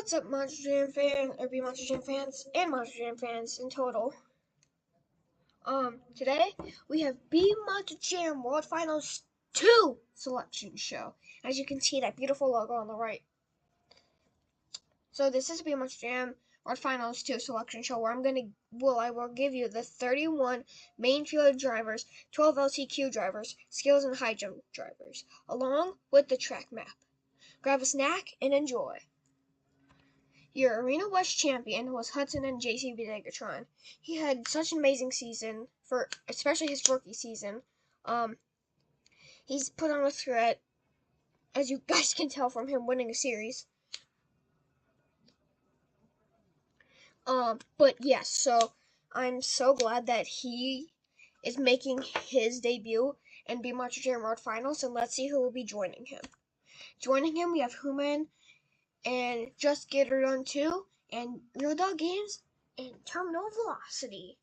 What's up, Monster Jam fans, or Monster Jam fans, and Monster Jam fans in total? Today we have Monster Jam World Finals 2 selection show. As you can see, that beautiful logo on the right. So this is Monster Jam World Finals 2 selection show where I will give you the 31 main field drivers, 12 LCQ drivers, skills and high jump drivers, along with the track map. Grab a snack and enjoy. Your Arena West champion was Hudson and JCB Degatron. He had such an amazing season, for especially his rookie season. He's put on a threat, as you guys can tell from him winning a series. But yes, so I'm so glad that he is making his debut in Monster Jam World Finals, and let's see who will be joining him. Joining him, we have Human and Just Get Her Done 2, and Real Dog Games, and Terminal Velocity.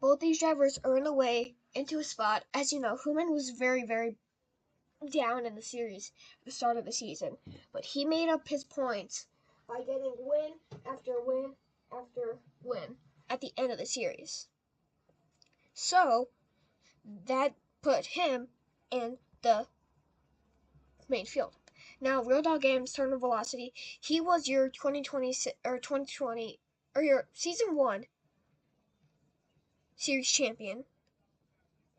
Both these drivers are in the way into a spot. As you know, Human was very, very down in the series at the start of the season, but he made up his points by getting win after win after win at the end of the series. So that put him in the main field. Now, Real Dog Games, Terminal Velocity, he was your 2020 or your season 1 series champion.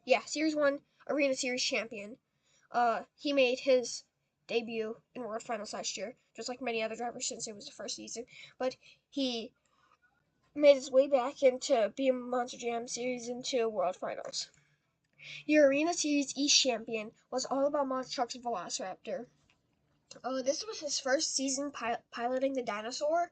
Yeah, series 1 arena series champion. He made his debut in World Finals last year, just like many other drivers since it was the first season. But he made his way back into Monster Jam Series into World Finals. Your Arena Series East champion was All About Monster Trucks and Velociraptor. This was his first season piloting the dinosaur.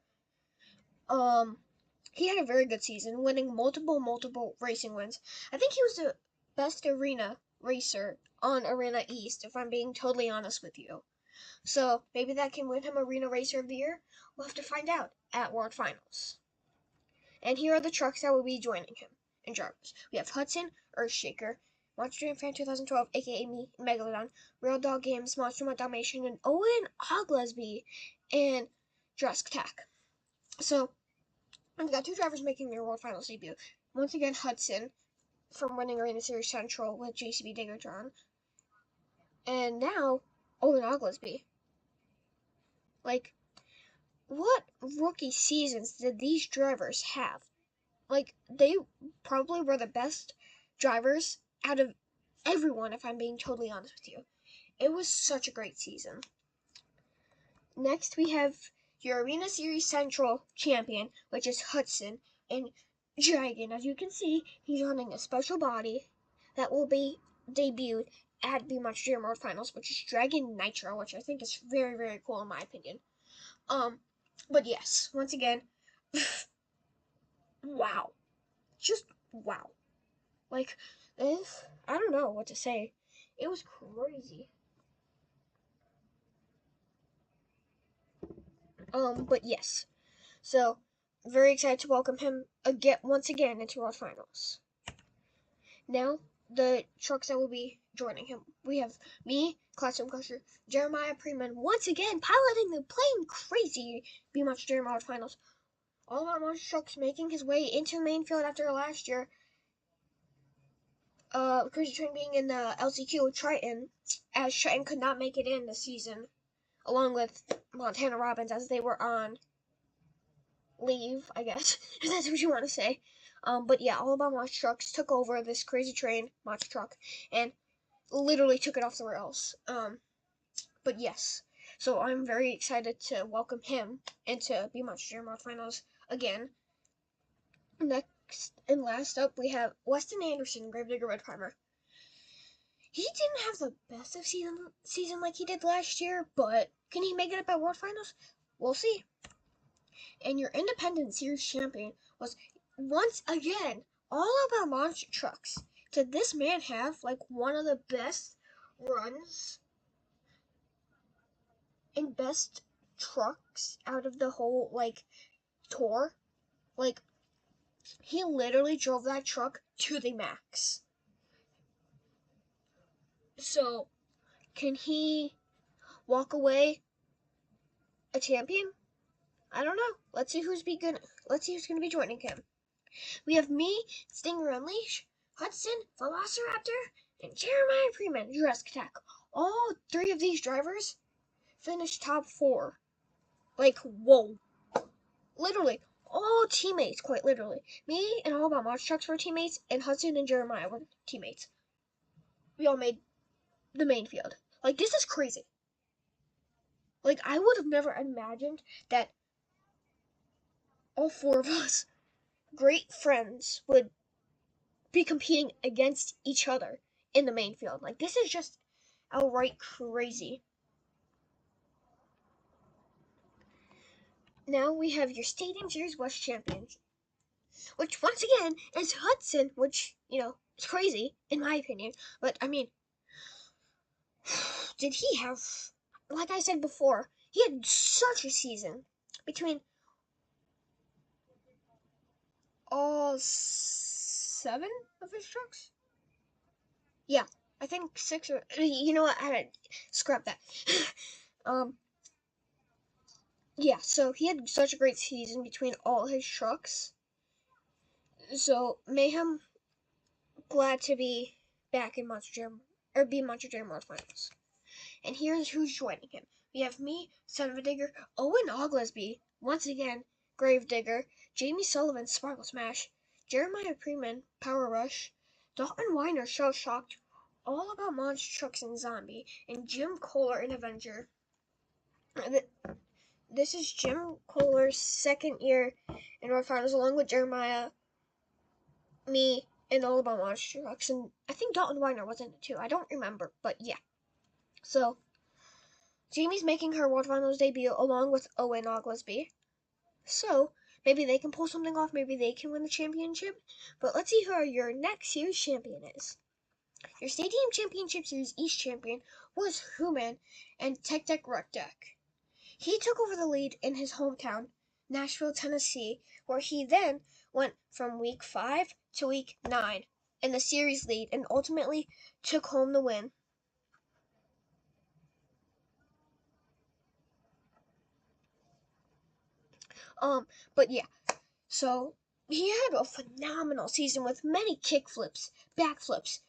He had a very good season, winning multiple racing wins. I think he was the best arena racer on Arena East, if I'm being totally honest with you. So maybe that can win him Arena Racer of the Year. We'll have to find out at World Finals. And here are the trucks that will be joining him and drivers. We have Hudson, Earthshaker, Monster Jam Fan 2012, aka me, Megalodon, Real Dog Games, Monster Mutt Dalmatian, and Owen Oglesby, and Jurassic Attack. So we've got 2 drivers making their World Finals debut. Once again, Hudson from winning Arena Series Central with JCB Degatron. And now, Owen Oglesby. Like, what rookie seasons did these drivers have? Like, they probably were the best drivers out of everyone, if I'm being totally honest with you. It was such a great season. Next, we have your Arena Series Central champion, which is Hudson, and Dragon. As you can see, he's running a special body that will be debuted at the Monster Jam World Finals, which is Dragon Nitro, which I think is very, very cool in my opinion. But yes, once again, wow. Just wow. Like, this, I don't know what to say. It was crazy. But yes. So, very excited to welcome him once again into World Finals. Now, the trucks that will be joining him. We have me, Classroom Crusher, Jeremiah Preman, once again piloting the plane crazy Monster Jam World Finals. All About Monster Trucks making his way into the main field after last year. Crazy Train being in the LCQ with Triton, as Triton could not make it in this season, along with Montana Robbins, as they were on leave, I guess, if that's what you want to say. But yeah, All About Monster Trucks took over this Crazy Train monster truck and literally took it off the rails. But yes, so I'm very excited to welcome him into Monster Jam World Finals again. Next and last up, we have Weston Anderson, Gravedigger Red Primer. He didn't have the best of season like he did last year, but can he make it up at World Finals? We'll see. And your Independent Series champion was, once again, All About Monster Trucks. Did this man have, like, one of the best runs and best trucks out of the whole, like, tour? Like, he literally drove that truck to the max. So, can he walk away a champion? I don't know. Let's see who's gonna be joining him. We have me, Stinger Unleash, Hudson, Velociraptor, and Jeremiah Freeman, Jurassic Attack. All three of these drivers finished top four. Like, whoa. Literally, all teammates, quite literally. Me and All About Monster Trucks were teammates, and Hudson and Jeremiah were teammates. We all made the main field. Like, this is crazy. Like, I would have never imagined that all four of us, great friends, would be competing against each other in the main field. Like, this is just outright crazy. Now we have your Stadium Series West champions, which once again is Hudson, which, is crazy, in my opinion. But, I mean, did he have, like I said before, he had such a season between all 7 of his trucks? Yeah, I think 6 or, you know what, I had to scrap that. Yeah, so he had such a great season between all his trucks. So, Mayhem, glad to be back in Monster Jam, or be Monster Jam World Finals. And here's who's joining him. We have me, Son of a Digger, Owen Oglesby, once again, Grave Digger, Jamie Sullivan, Sparkle Smash, Jeremiah Freeman, Power Rush, Dalton Weiner, Shell Shocked, All About Monster Trucks and Zombie, and Jim Kohler in Avenger. This is Jim Kohler's second year in World Finals, along with Jeremiah, me, and All About Monster Trucks, and I think Dalton Weiner was in it too. I don't remember, but yeah. So, Jamie's making her World Finals debut along with Owen Oglesby. So, maybe they can pull something off. Maybe they can win the championship. But let's see who your next series champion is. Your Stadium Championship Series East champion was Human and Tech Deck Rec Deck. He took over the lead in his hometown, Nashville, Tennessee, where he then went from week 5 to week 9 in the series lead and ultimately took home the win. But yeah, so he had a phenomenal season with many kickflips, backflips,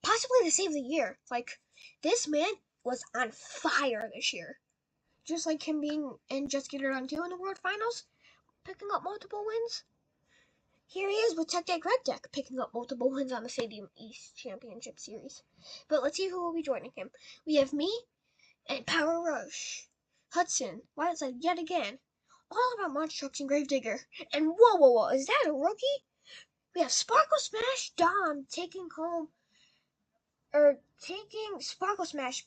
possibly to save the year. Like, this man was on fire this year. Just like him being in Just Get It On 2 in the World Finals, picking up multiple wins. Here he is with Tech Deck Red Deck, picking up multiple wins on the Stadium East Championship Series. But let's see who will be joining him. We have me and Power Rush, Hudson, Wildside yet again, All About Monster Trucks and Gravedigger. And whoa, is that a rookie? We have Sparkle Smash Dom taking Sparkle Smash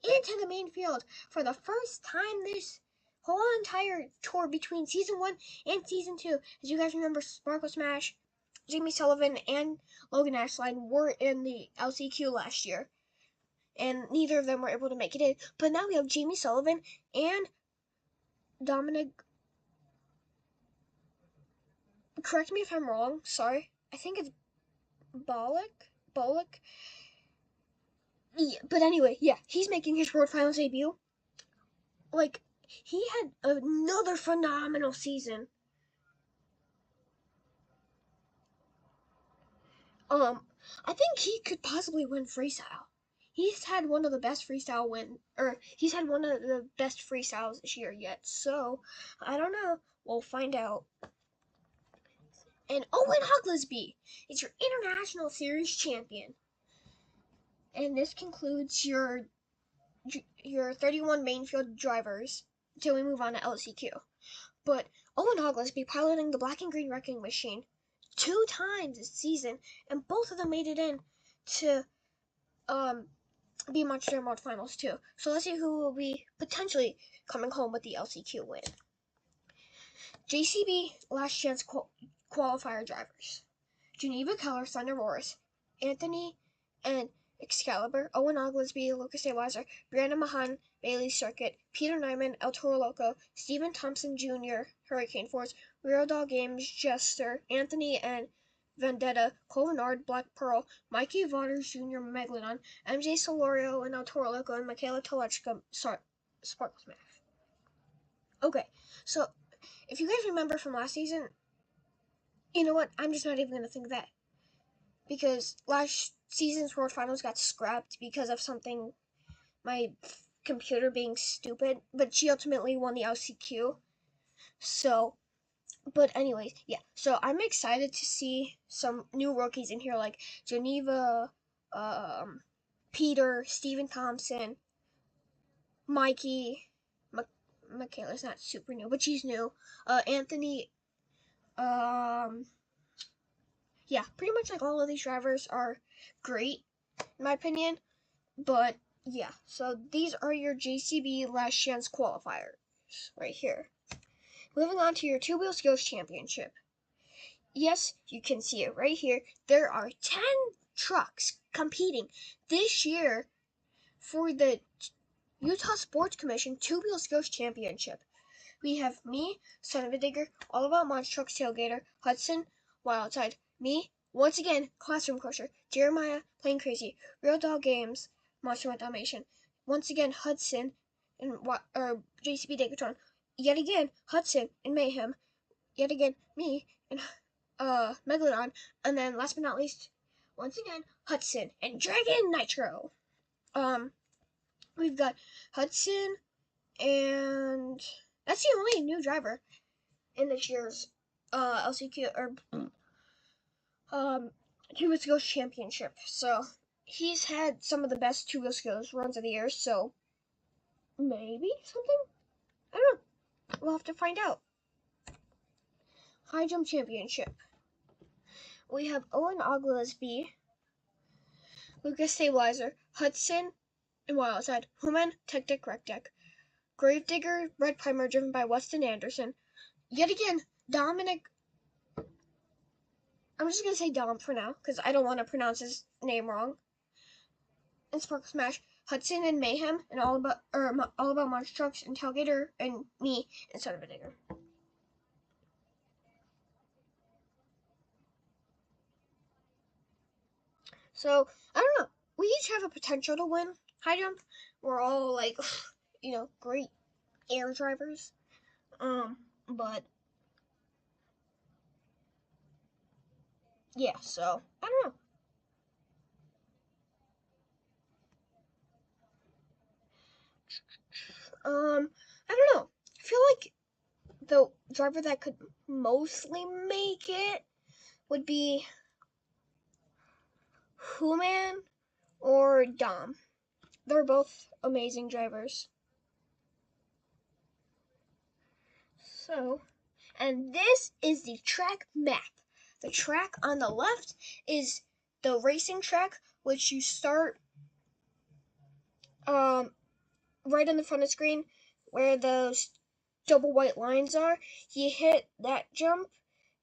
into the main field for the first time this whole entire tour between season 1 and season 2. As you guys remember, Sparkle Smash, Jamie Sullivan, and Logan Ashline were in the LCQ last year, and neither of them were able to make it in. But now we have Jamie Sullivan and Dominic. Correct me if I'm wrong. Sorry, I think it's Bollock. Yeah, but anyway, yeah, he's making his World Finals debut. Like, he had another phenomenal season. I think he could possibly win freestyle. He's had one of the best he's had one of the best freestyles this year yet. So, I don't know. We'll find out. And Owen Oglesby is your International Series champion. And this concludes your 31 main field drivers until we move on to LCQ. But Owen Oglesby piloting the black and green wrecking machine 2 times this season, and both of them made it in to be Monster Jam World Finals too. So let's see who will be potentially coming home with the LCQ win. JCB Last Chance qualifier drivers: Geneva Keller, Thunder Morris, Anthony and Excalibur, Owen Oglesby, Lucas Stabilizer, Brianna Mahan, Bailey Circuit, Peter Nyman, El Toro Loco, Stephen Thompson Jr., Hurricane Force, Real Dog Games, Jester, Anthony and Vendetta, Colvinard, Black Pearl, Mikey Waters Jr., Megalodon, MJ Solorio and El Toro Loco, and Michaela Telechka, Sparkle Smash. Okay, so if you guys remember from last season, you know what? I'm just not even going to think of that. Because last season's World Finals got scrapped because of something, my computer being stupid. But she ultimately won the LCQ. So, but anyways, yeah. So I'm excited to see some new rookies in here like Geneva, Peter, Steven Thompson, Mikey, Michaela's not super new, but she's new. Anthony, yeah, pretty much like all of these drivers are great, in my opinion. But yeah, so these are your JCB last chance qualifiers right here. Moving on to your two-wheel skills championship. Yes, you can see it right here. There are 10 trucks competing this year for the Utah Sports Commission Two-Wheel Skills Championship. We have me, Son of a Digger, All About Monster Trucks Tailgater, Hudson, Wildside, me, once again, Classroom Crusher, Jeremiah, Playing Crazy, Real Dog Games, Monster with Dalmatian, once again, Hudson, and JCB Degatron, yet again, Hudson and Mayhem, yet again, me, and Megalodon, and then last but not least, once again, Hudson and Dragon Nitro. We've got Hudson, and that's the only new driver in this year's LCQ or Two-Wheel Skills Championship. So he's had some of the best Two-Wheel Skills runs of the year. So maybe something. I don't know. We'll have to find out. High Jump Championship. We have Owen Ogilvie, Lucas Stabilizer, Hudson, and Wildside, Human, Tech Deck, Rec Deck, Gravedigger, Red Primer, driven by Weston Anderson. Yet again, Dominic. I'm just gonna say Dom for now, because I don't want to pronounce his name wrong. And Sparkle Smash, Hudson and Mayhem, and All About Monster Trucks, and Tailgater, and me, and Son of a Digger. So, I don't know. We each have a potential to win high jump. We're all like, great air drivers. But yeah, so I don't know. I don't know. I feel like the driver that could mostly make it would be Human or Dom. They're both amazing drivers. So, and this is the track map. The track on the left is the racing track, which you start right on the front of the screen where those double white lines are. You hit that jump,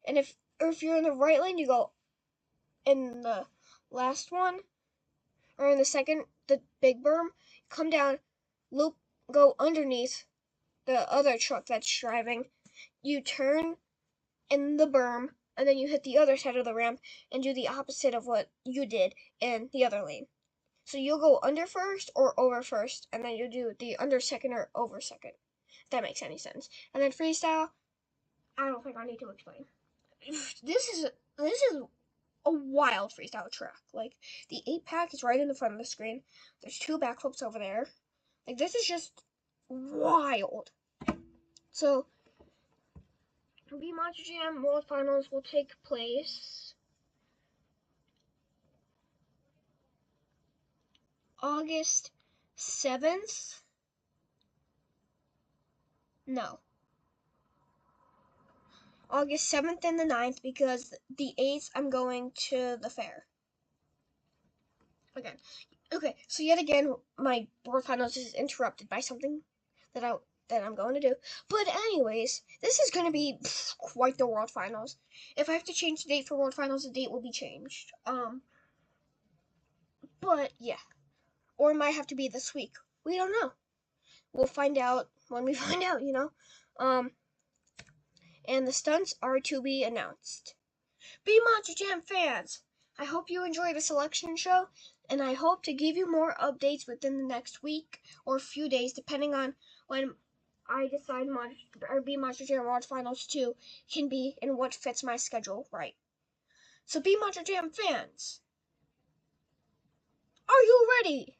and if you're in the right lane, you go in the last one, or in the second, the big berm, come down, loop, go underneath the other truck that's driving. You turn in the berm, and then you hit the other side of the ramp and do the opposite of what you did in the other lane. So you'll go under first or over first, and then you'll do the under second or over second. If that makes any sense. And then freestyle, I don't think I need to explain. This is a wild freestyle track. Like, the 8-pack is right in the front of the screen. There's 2 backflips over there. Like, this is just wild. So, Bmjwf World Finals will take place August 7th. No. August 7th and the 9th, because the 8th I'm going to the fair. Again. Okay, so yet again, my World Finals is interrupted by something that I'm going to do. But anyways, this is going to be quite the World Finals. If I have to change the date for World Finals, the date will be changed. But yeah. Or it might have to be this week. We don't know. We'll find out when we find out, And the stunts are to be announced. Bmjwf fans, I hope you enjoy the selection show, and I hope to give you more updates within the next week or few days, depending on when I decide Bmjwf March Finals 2 can be and what fits my schedule right. So Bmjwf fans, are you ready